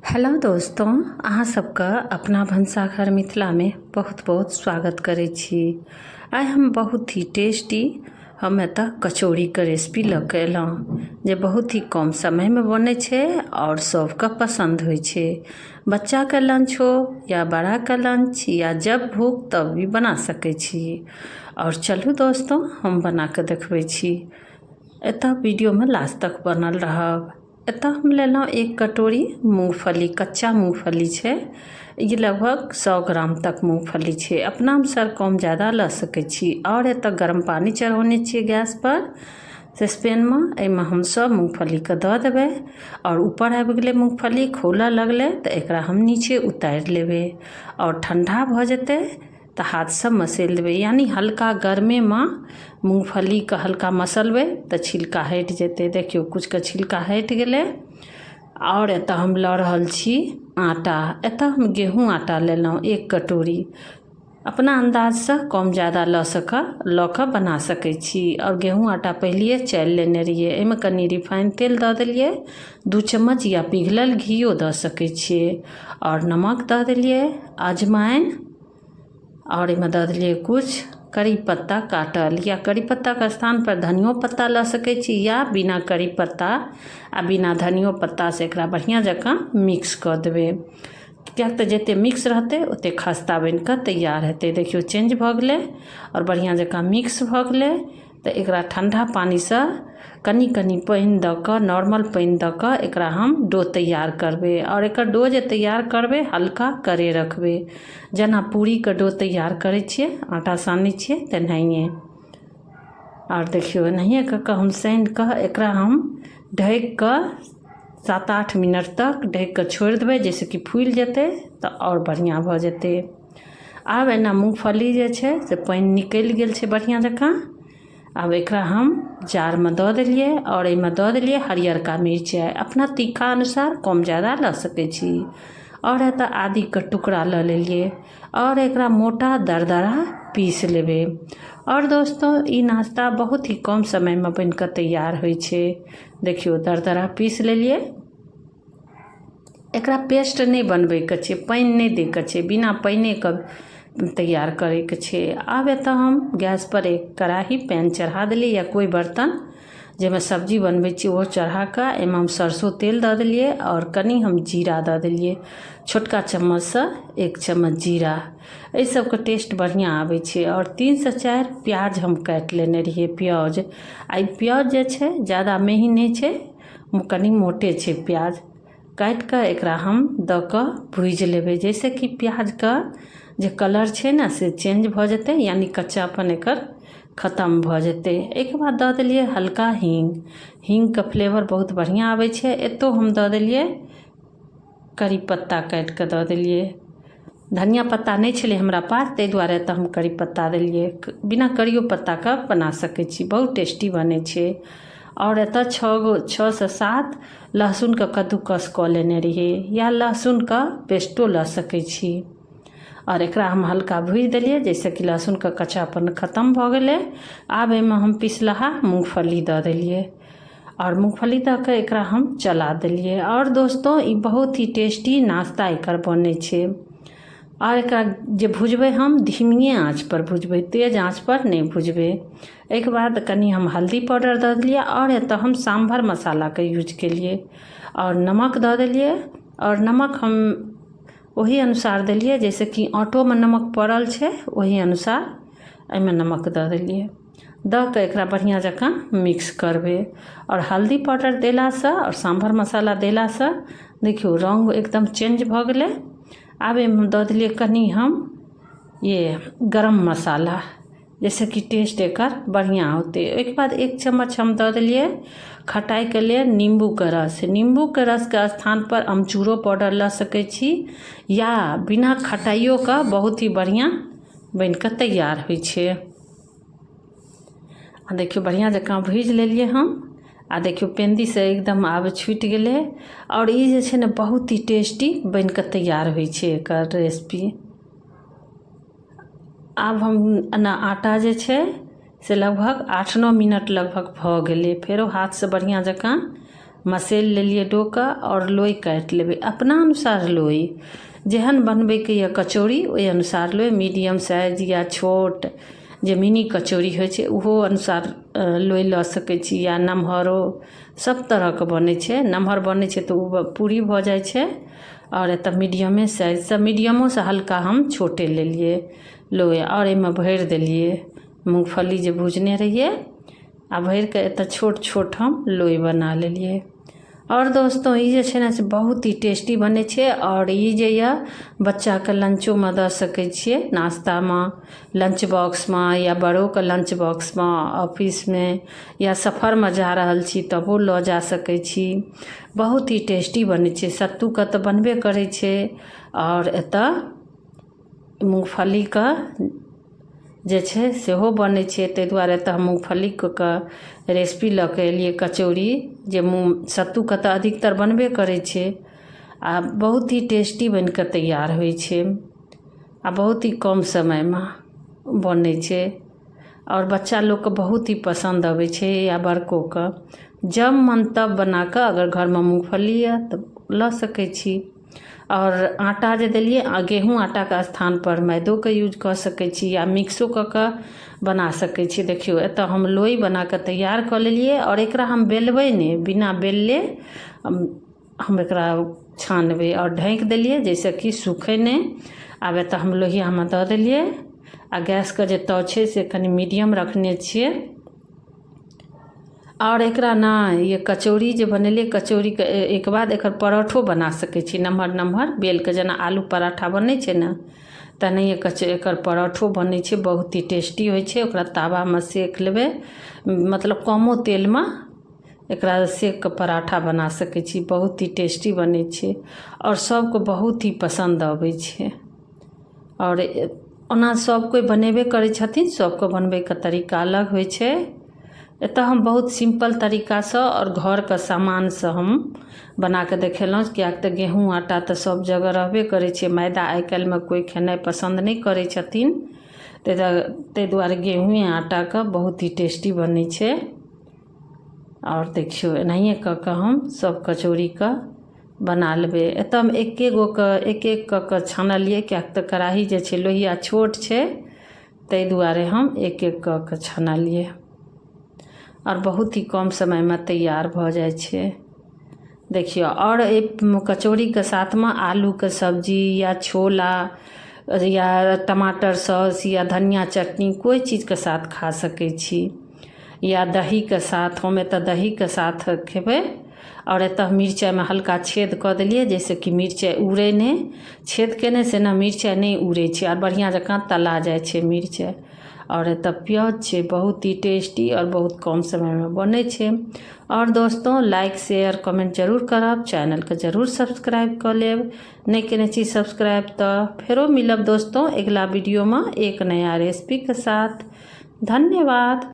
Hello दोस्तों, अहाँ सबके अपना भनसाघर मिथिला में बहुत बहुत स्वागत करै छी। आइ हम बहुत ही टेस्टी हम एतऽ कचौड़ीके रेसिपी लऽ कऽ एलहुँ जे बहुत ही कम समयमे बनै छै और सबके पसंद होइ छै। बच्चाके लंच हो या बड़ाके लंच या जब भूख तब भी बना सकै छी। और चलू दोस्तों, हम बना कऽ देखबै छी। एतऽ वीडियोमे लास्ट तक बनल रहब। एतऽ हम लेलहुँ 1 कटोरी मूँगफली, कच्चा मूँगफली छै। ये लगभग 100 ग्राम तक मूँगफली छै। अपना अनुसार कम ज़्यादा लऽ सकै छी। और एतऽ गर्म पानी चढ़ौने छियै गैस पर सस्पेनमे। एहिमे हम सब मूँगफलीके दऽ देबै और ऊपर आबि गेलै मूँगफली, खौलऽ लगलै तऽ एकरा हम नीचे उतारि लेबै और ठंडा भऽ जेतै तऽ हाथसँ मसलि देबै। यानी हल्का गर्मेमे मूँगफलीके हल्का मसलबै तऽ छिलका हटि जेतै। देखियौ किछुके छिलका हटि गेलै। और एतऽ हम लऽ रहल छी आटा। एतऽ हम गेहूँ आटा लेलहुँ 1 कटोरी। अपना अंदाजसँ कम ज़्यादा लऽ कऽ बना सकै छी। और गेहूँ आटा पहिले चालि लेने रहियै। एहिमे कनि रिफाइन तेल दऽ देलियै, 2 चम्मच या पिघलल घियो दऽ सकै छियै। और नमक दऽ देलियै, अजवाइन, और एहिमे दऽ देलियै कुछ करी पत्ता काटल, या करी पत्ताके स्थान पर धनियो पत्ता लऽ सकै छी या बिना करी पत्ता आ बिना धनियो पत्ता से एकरा बढ़िआँ जकाँ मिक्स कऽ देबै। किएक तऽ जतेक मिक्स रहतै ओतेक खस्ता बनि कऽ तैयार हेतै। देखियौ चेंज भऽ गेलै और बढ़िआँ जकाँ मिक्स भऽ गेलै। तऽ एकरा ठंडा पानीसँ कनि कनि पानि दऽ कऽ, नॉर्मल पानि दऽ कऽ एकरा हम डो तैयार करबै। और एकर डो जे तैयार करबै हल्का करे रखबै, जेना पूरीके डो तैयार करै छियै, आटा सानै छियै तेनाहिए। और देखियौ एनाहिए कऽ कऽ हम सानि कऽ एकरा हम ढकि कऽ 7-8 मिनट तक ढकि कऽ छोड़ि देबै, जाहिसँ कि फूलि जेतै तऽ और बढ़िआँ भऽ जेतै। आब एना मूँगफली जे छै से पानि निकलि गेल छै बढ़िआँ जकाँ। आब एकरा हम जारमे दऽ देलियै और एहिमे दऽ देलियै हरियरका मिरचाइ। अपना तीखा अनुसार कम ज़्यादा लऽ सकै छी। और एतऽ आदीके टुकड़ा लऽ लेलियै और एकरा मोटा दरदरा पीस लेबै। और दोस्तों, ई नाश्ता बहुत ही कम समयमे बनि कऽ तैयार होइ छै। देखियौ दरदरा पीस लेलियै। एकरा पेस्ट नहीं बनबैके छै, पानि नहीं दैके छै, बिना पानिके तैयार करैके छै। आब एतऽ हम गैस पर एक कढ़ाई पैन चढ़ा देलियै या कोई बर्तन जाहिमे सब्जी बनबै छी ओहो चढ़ा कऽ एहिमे हम सरसों तेल दऽ देलियै और कनि हम जीरा दऽ देलियै। छोटका चम्मचसँ 1 चम्मच जीरा, एहि सबके टेस्ट बढ़िआँ आबै छै। और 3 से 4 प्याज हम काटि लेने रहियै। प्याज आ प्याज जे छै ज़्यादा मेही नहीं छै, कनि मोटे छै प्याज। काटि कऽ एकरा हम दऽ कऽ भूजि लेबै, जैसे कि प्याजके जे कलर छै ने से चेंज भऽ जेतै, यानी कच्चापन एकर खत्म भऽ जेतै। एहिके बाद दऽ देलियै हल्का हींग। हींगके फ्लेवर बहुत बढ़िआँ आबै छै। एतौ हम दऽ देलियै करी पत्ता काटि कऽ दऽ देलियै। धनिया पत्ता नहीं छलै हमरा पास, ताहि दुआरे एतऽ हम करी पत्ता देलियै। बिना करियो पत्ताके बना सकै छी, बहुत टेस्टी बनै छै। और एतऽ 6 से 7 लहसुनके कद्दूकस कऽ लेने रहियै, या लहसुनके पेस्टो लऽ सकै छी। और एकरा हम हल्का भूजि देलियै, जैसे कि लहसुनके कच्चापन खत्म भऽ गेलै। आब एहिमे हम पिसलहा मूँगफली दऽ देलियै और मूँगफली दऽ कऽ एकरा हम चला देलियै। और दोस्तों, ई बहुत ही टेस्टी नाश्ता एकर बनै छै। और एकरा जे भुजबै हम धीमिए आँच पर भुजबै, तेज आँच पर नहीं भुजबै। एहिके बाद कनि हम हल्दी पाउडर दऽ देलियै और एतऽ हम सांभर मसालाके यूज केलियै और नमक दऽ देलियै। और नमक हम वही अनुसार देलियै जैसे कि आटोमे नमक पड़ल छै, वही अनुसार एहिमे नमक दऽ देलियै। दऽ कऽ एकरा बढ़िआँ जकाँ मिक्स करबै। और हल्दी पाउडर देलासँ और सांभर मसाला देलासँ देखियौ रङ्ग एकदम चेंज भऽ गेलै। आब एहिमे दऽ देलियै कनि हम गरम मसाला, जैसे कि टेस्ट एकर बढ़िआँ होतै। ओहिके बाद 1 चम्मच हम दऽ देलियै खटाइके लिए नींबूके रस। नींबूके रसके स्थान पर अमचूरो पाउडर लऽ सकै छी, या बिना खटाइयोके बहुत ही बढ़िआँ बनि कऽ तैयार होइ छै। आ देखियौ बढ़िआँ जकाँ भूजि लेलियै हम। आ देखियौ पेंदीसँ एकदम आब छूटि गेलै। और ई जे छै ने बहुत ही टेस्टी बनि कऽ तैयार होइ छै एकर रेसिपी। आब हम एना आटा जे छै से लगभग 8-9 मिनट लगभग भऽ गेलै। फेरो हाथसँ बढ़िआँ जकाँ मसेल लेलिए डोका और लोई काटि लेबै अपना अनुसार। लोई जेहन बनबैके यऽ कचौड़ी ओहि अनुसार लोई, मीडियम साइज या छोट जे मिनी कचौड़ी होइ छै ओहो अनुसार लोई लऽ सकै छी, या नमहरो सब तरहके बनै छै। नमहर बनै छै तऽ ओ पूरी भऽ जाइ छै, और एतऽ मीडियमे साइजसँ, मीडियमोसँ हल्का हम छोटे लेलिए लोई, और एहिमे भरि देलिए मूँगफली जे भुजने रहिए आ भरिके एतऽ छोट छोट हम लोई बना लेलिए। और दोस्तों ई जे छै ने से बहुत ही टेस्टी बनै छै, और ई जे यऽ बच्चाके लंचोमे दऽ सकै छियै, नाश्तामे, लंच बॉक्समे, या बड़ोके लंच बॉक्समे, ऑफिसमे या सफ़रमे जा रहल छी तबो लऽ जा सकै छी। बहुत ही टेस्टी बनै छै। सत्तूके तऽ बनबे करै छै, और एतऽ मूँगफलीके जे छै सेहो बनै छै, ताहि दुआरे एतऽ हम मूँगफलीके रेसिपी लऽ कऽ एलिए कचौड़ी, जे सत्तूके तऽ अधिकतर बनबे करै छै आ बहुत ही टेस्टी बनिकऽ तैयार होइ छै आ बहुत ही कम समयमे बनै छै, और बच्चा लोगके बहुत ही पसंद अबै छै या बड़कोके। जब मन तब बनाकऽ अगर घरमे मूँगफली यऽ तऽ लऽ सकै छी। और आटा जे देलिए गेहूँ आटाके स्थानपर मैदोके यूज कऽ सकै छी, या मिक्सो कऽ कऽ बना सकै छी। देखियौ एतऽ हम लोई बनाकऽ तैयार कऽ लेलिए, और एकरा हम बेलबै नहि, बिना बेलले हम एकरा छानबै और ढकि देलिए जाहिसँ कि सूखै नहि। आब एतऽ हम लोहियामे दऽ देलिए, आ गैसके जे तव छै से कनि मीडियम रखने छियै। और एकरा ना ये कचौड़ी जे बनेलिए, कचौड़ीके एक बाद एकर परोठो बना सकै छी, नमहर नमहर बेलके, जेना आलू पराठा बनै छै ने तेनाहिए एकर परोठो बनै छै। बहुत ही टेस्टी होइ छै। ओकरा तावामे सेक लेबै, मतलब कमो तेलमे एकरा सेक कऽ पराठा बना सकै छी। बहुत ही टेस्टी बनै छै, और सबके बहुत ही पसंद अबै छै। और ओना सब कोई बनेबे करै छथिन, सबके बनबैके तरीका अलग होइ छै। एतऽ हम बहुत सिंपल तरीकासँ और घरके सामानसँ हम बना कऽ देखेलहुँ, किएक तऽ गेहूँ आटा तऽ सब जगह रहबे करै छै, मैदा आइ काल्हिमे कोई खेनाइ पसंद नहि करै छथिन, ताहि दुआरे गेहूँ आटाके बहुत ही टेस्टी बनै छै। और देखियौ एनाहिए कऽ कऽ हम सब कचौड़ीके बना लेबै। एतऽ हम एक एक कऽ कऽ छानलिए, किएक तऽ कढ़ाही जे छै लोहिया छोट छै, ताहि दुआरे हम एक एक कऽ कऽ छानलिए, और बहुत ही कम समयमे तैयार भऽ जाइ छै। देखियौ और कचौड़ीके साथमे आलूके सब्जी या छोला या टमाटर सॉस या धनिया चटनी कोई चीज़के साथ खा सकै छी, या दहीके साथ। हम एतऽ दहीके साथ खेबै, और एतऽ मिरचाइमे हल्का छेद कऽ देलिए जाहिसँ कि मिरचाइ उड़ै नहि। छेद केने से ने मिरचाइ नहि उड़ै छै, और बढ़िआँ जकाँ तला जाइ छै मिरचाइ। और एतऽ प्याज छै, बहुत ही टेस्टी और बहुत कम समयमे बनै छै। और दोस्तों लाइक शेयर कमेंट जरूर करब, चैनलके जरूर सब्सक्राइब कऽ लेब, नहीं केने छी सब्सक्राइब तऽ फेरो मिलब दोस्तों अगला वीडियोमे एक नया रेसिपीके साथ। धन्यवाद।